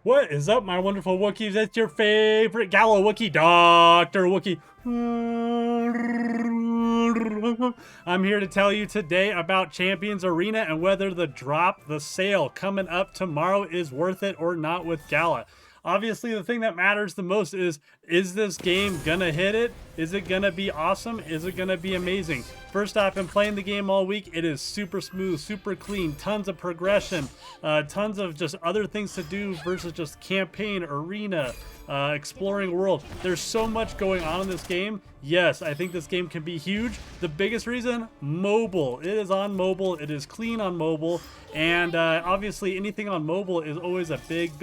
What is up, my wonderful Wookiees? It's your favorite Gala Wookie, Dr. Wookie. I'm here to tell you today about Champions Arena and whether the sale coming up tomorrow is worth it or not with Gala. Obviously, the thing that matters the most is this game gonna hit it? Is it gonna be awesome? Is it gonna be amazing? First off, I've been playing the game all week. It is super smooth, super clean, tons of progression, tons of just other things to do versus just campaign, arena, exploring world. There's so much going on in this game. Yes, I think this game can be huge. The biggest reason, mobile. It is on mobile. It is clean on mobile. And obviously anything on mobile is always a big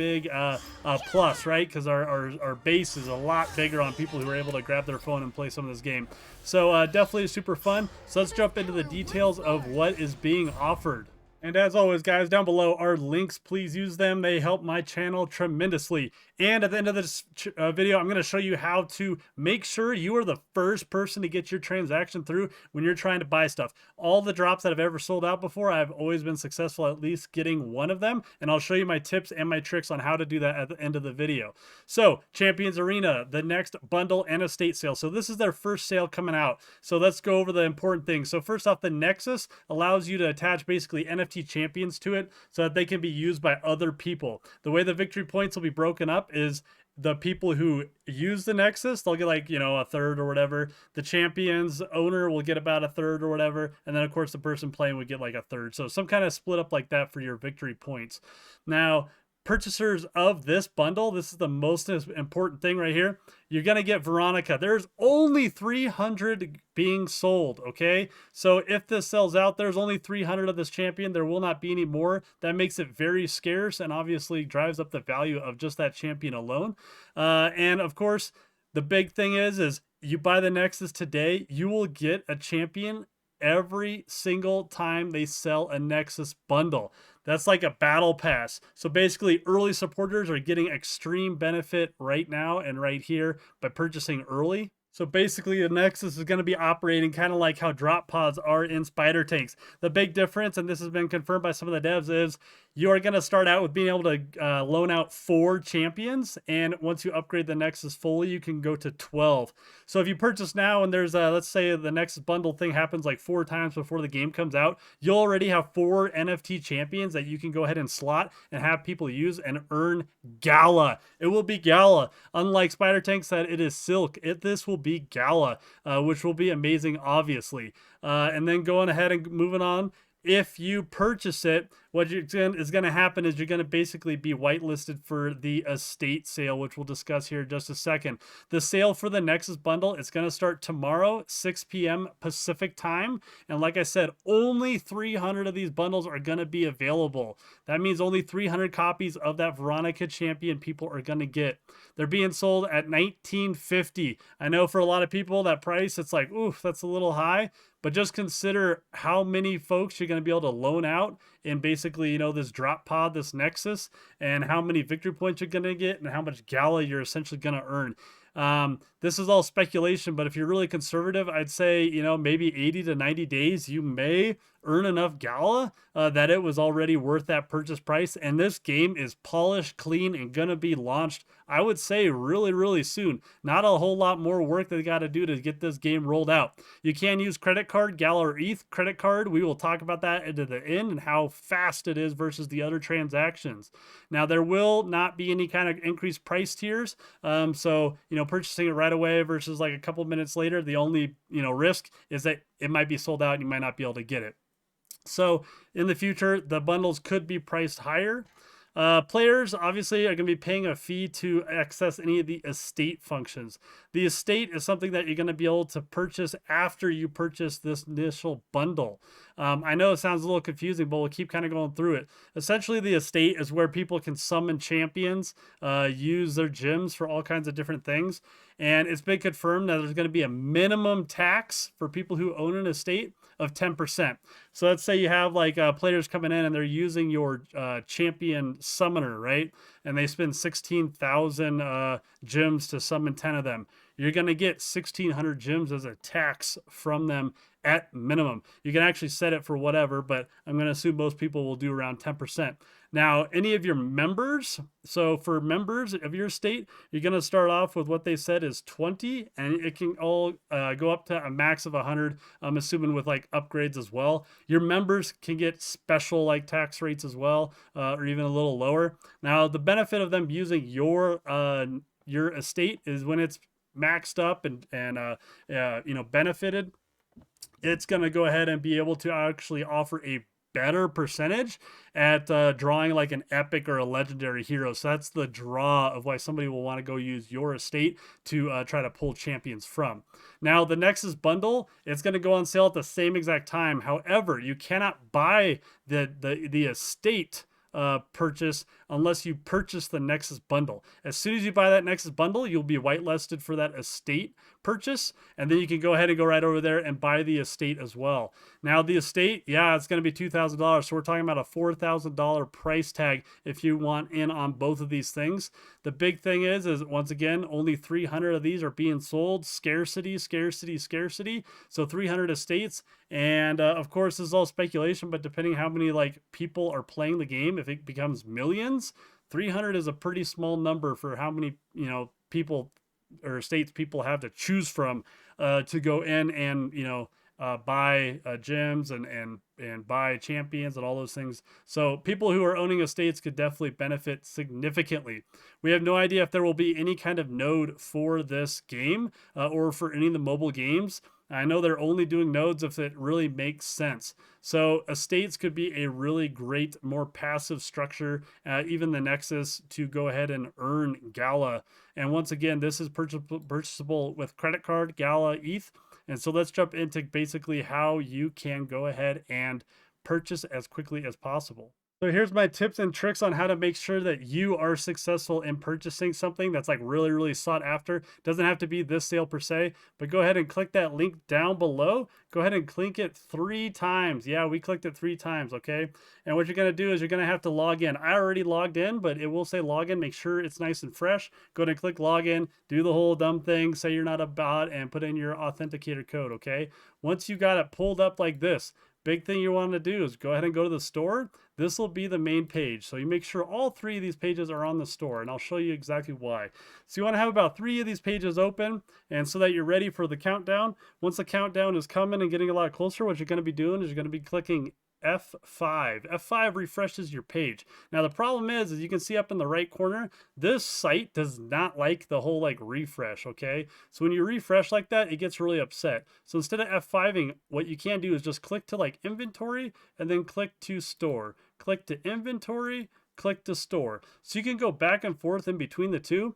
plus, right? Because our base is a lot bigger on people who are able to grab their phone and play some of this game. So definitely super fun. So let's jump into the details of what is being offered. And as always, guys, down below are links. Please use them. They help my channel tremendously. And at the end of this video, I'm going to show you how to make sure you are the first person to get your transaction through when you're trying to buy stuff. All the drops that I've ever sold out before, I've always been successful at least getting one of them. And I'll show you my tips and my tricks on how to do that at the end of the video. So Champions Arena, the next bundle and estate sale. So this is their first sale coming out. So let's go over the important things. So first off, the Nexus allows you to attach basically NFT champions to it so that they can be used by other people. The way the victory points will be broken up is the people who use the Nexus, they'll get like, a third or whatever. The champion's owner will get about a third or whatever. And then of course the person playing would get like a third. So some kind of split up like that for your victory points. Now, purchasers of this bundle, this is the most important thing right here. You're going to get Veronica. There's only 300 being sold, okay? So if this sells out, there's only 300 of this champion. There will not be any more. That makes it very scarce and obviously drives up the value of just that champion alone. And of course, the big thing is you buy the Nexus today, you will get a champion every single time they sell a Nexus bundle. That's like a battle pass. So basically, early supporters are getting extreme benefit right now and right here by purchasing early. So basically, the Nexus is going to be operating kind of like how drop pods are in spider tanks. The big difference, and this has been confirmed by some of the devs, is you are going to start out with being able to loan out 4 champions. And once you upgrade the Nexus fully, you can go to 12. So if you purchase now and there's, let's say the Nexus bundle thing happens like 4 times before the game comes out, you'll already have 4 NFT champions that you can go ahead and slot and have people use and earn Gala. It will be Gala. Unlike Spider Tank said, it is Silk. This will be Gala, which will be amazing, obviously. And then going ahead and moving on, if you purchase it, what is going to happen is you're going to basically be whitelisted for the estate sale, which we'll discuss here in just a second. The sale for the Nexus bundle is going to start tomorrow, 6 p.m. Pacific time. And like I said, only 300 of these bundles are going to be available. That means only 300 copies of that Veronica champion people are going to get. They're being sold at $19.50. I know for a lot of people that price, it's like, oof, that's a little high. But just consider how many folks you're going to be able to loan out in basically, this drop pod, this Nexus, and how many victory points you're going to get and how much Gala you're essentially going to earn. This is all speculation, but if you're really conservative, I'd say, maybe 80 to 90 days, you may earn enough Gala that it was already worth that purchase price. And this game is polished, clean, and going to be launched, I would say, really, really soon. Not a whole lot more work they got to do to get this game rolled out. You can use credit card, Gala or ETH credit card. We will talk about that into the end and how fast it is versus the other transactions. Now, there will not be any kind of increased price tiers. So, purchasing it right away versus like a couple minutes later, the only, risk is that it might be sold out and you might not be able to get it. So in the future, the bundles could be priced higher. Players obviously are going to be paying a fee to access any of the estate functions. The estate is something that you're going to be able to purchase after you purchase this initial bundle. I know it sounds a little confusing, but we'll keep kind of going through it. Essentially, the estate is where people can summon champions, use their gems for all kinds of different things. And it's been confirmed that there's going to be a minimum tax for people who own an estate of 10%. So let's say you have like players coming in and they're using your champion summoner, right? And they spend 16,000 gems to summon 10 of them. You're going to get 1,600 gems as a tax from them at minimum. You can actually set it for whatever, but I'm going to assume most people will do around 10%. Now, any of your members, so for members of your estate, you're going to start off with what they said is 20, and it can all go up to a max of 100. I'm assuming with like upgrades as well. Your members can get special like tax rates as well, or even a little lower. Now, the benefit of them using your estate is when it's maxed up and benefited, it's going to go ahead and be able to actually offer a better percentage at drawing like an epic or a legendary hero. So that's the draw of why somebody will want to go use your estate to try to pull champions from. Now, the Nexus bundle, it's going to go on sale at the same exact time. However, you cannot buy the estate purchase unless you purchase the Nexus bundle. As soon as you buy that Nexus bundle, you'll be whitelisted for that estate purchase, and then you can go ahead and go right over there and buy the estate as well. Now, the estate, yeah, it's going to be $2,000, so we're talking about a $4,000 price tag if you want in on both of these things. The big thing is once again, only 300 of these are being sold. Scarcity, scarcity, scarcity. So 300 estates, and of course, this is all speculation, but depending how many like people are playing the game, if it becomes millions, 300 is a pretty small number for how many people or states people have to choose from to go in and buy gyms and buy champions and all those things. So people who are owning estates could definitely benefit significantly. We have no idea if there will be any kind of node for this game or for any of the mobile games. I know they're only doing nodes if it really makes sense. So estates could be a really great, more passive structure, even the Nexus, to go ahead and earn Gala. And once again, this is purchasable with credit card, Gala, ETH. And so let's jump into basically how you can go ahead and purchase as quickly as possible. So here's my tips and tricks on how to make sure that you are successful in purchasing something that's like really, really sought after. Doesn't have to be this sale per se, but go ahead and click that link down below. Go ahead and click it 3 times. Yeah, we clicked it 3 times, okay? And what you're gonna do is you're gonna have to log in. I already logged in, but it will say login. Make sure it's nice and fresh. Go ahead and click login, do the whole dumb thing, say you're not a bot, and put in your authenticator code, okay? Once you got it pulled up like this, big thing you want to do is go ahead and go to the store. This will be the main page. So you make sure all 3 of these pages are on the store, and I'll show you exactly why. So you want to have about 3 of these pages open, and so that you're ready for the countdown. Once the countdown is coming and getting a lot closer, what you're going to be doing is you're going to be clicking F5. F5 refreshes your page. Now the problem is you can see up in the right corner, this site does not like the whole like refresh, okay? So when you refresh like that, it gets really upset. So instead of F5ing, what you can do is just click to like inventory and then click to store. Click to inventory, click to store. So you can go back and forth in between the two,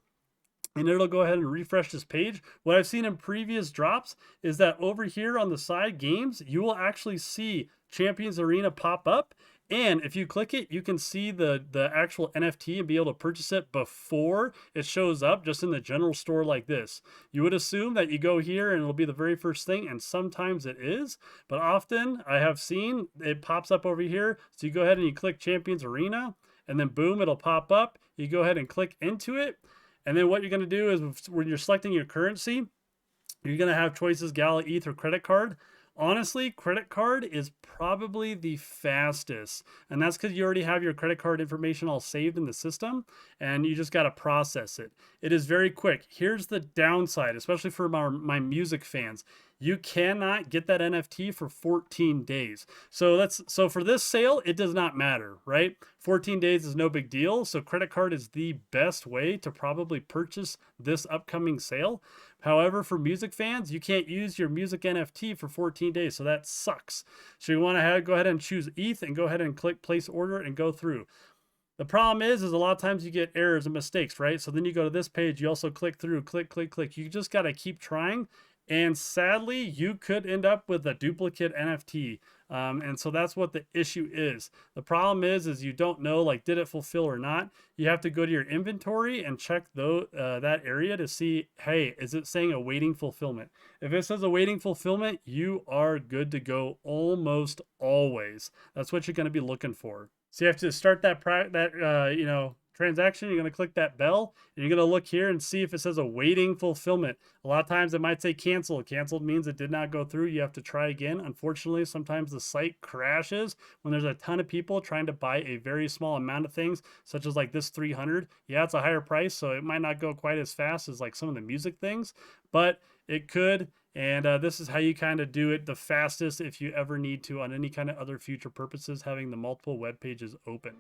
and it'll go ahead and refresh this page. What I've seen in previous drops is that over here on the side games, you will actually see Champions Arena pop up. And if you click it, you can see the actual NFT and be able to purchase it before it shows up just in the general store like this. You would assume that you go here and it'll be the very first thing, and sometimes it is, but often I have seen it pops up over here. So you go ahead and you click Champions Arena, and then boom, it'll pop up. You go ahead and click into it. And then what you're going to do is when you're selecting your currency, you're going to have choices Gala, ETH, or credit card. Honestly, credit card is probably the fastest, and that's because you already have your credit card information all saved in the system, and you just got to process it. It is very quick. Here's the downside, especially for my music fans. You cannot get that NFT for 14 days. So for this sale, it does not matter, right? 14 days is no big deal. So credit card is the best way to probably purchase this upcoming sale. However, for music fans, you can't use your music NFT for 14 days. So that sucks. So you want to go ahead and choose ETH and go ahead and click place order and go through. The problem is a lot of times you get errors and mistakes, right? So then you go to this page, you also click through, click, click, click. You just got to keep trying. And sadly, you could end up with a duplicate NFT. And so that's what the issue is. The problem is you don't know, like, did it fulfill or not? You have to go to your inventory and check that area to see, hey, is it saying awaiting fulfillment? If it says awaiting fulfillment, you are good to go almost always. That's what you're going to be looking for. So you have to start that transaction. You're going to click that bell, and you're going to look here and see if it says awaiting fulfillment. A lot of times it might say cancel. Canceled means it did not go through. You have to try again. Unfortunately, sometimes the site crashes when there's a ton of people trying to buy a very small amount of things, such as like this 300. Yeah, it's a higher price, so it might not go quite as fast as like some of the music things, but it could. And this is how you kind of do it the fastest if you ever need to on any kind of other future purposes, having the multiple web pages open.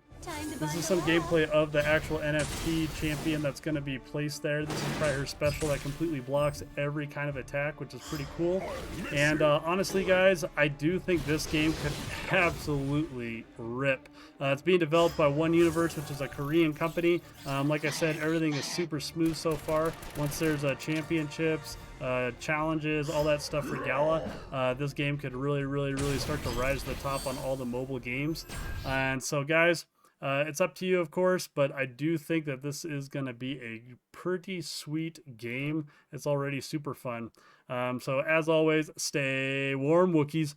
This is some gameplay of the actual NFT champion that's going to be placed there. This is probably her special that completely blocks every kind of attack, which is pretty cool. And honestly, guys, I do think this game could absolutely rip. It's being developed by One Universe, which is a Korean company. Like I said, everything is super smooth so far. Once there's championships, challenges, all that stuff for Gala, this game could really start to rise to the top on all the mobile games. And so, guys, it's up to you, of course, but I do think that this is going to be a pretty sweet game. It's already super fun. So, as always, stay warm, Wookiees.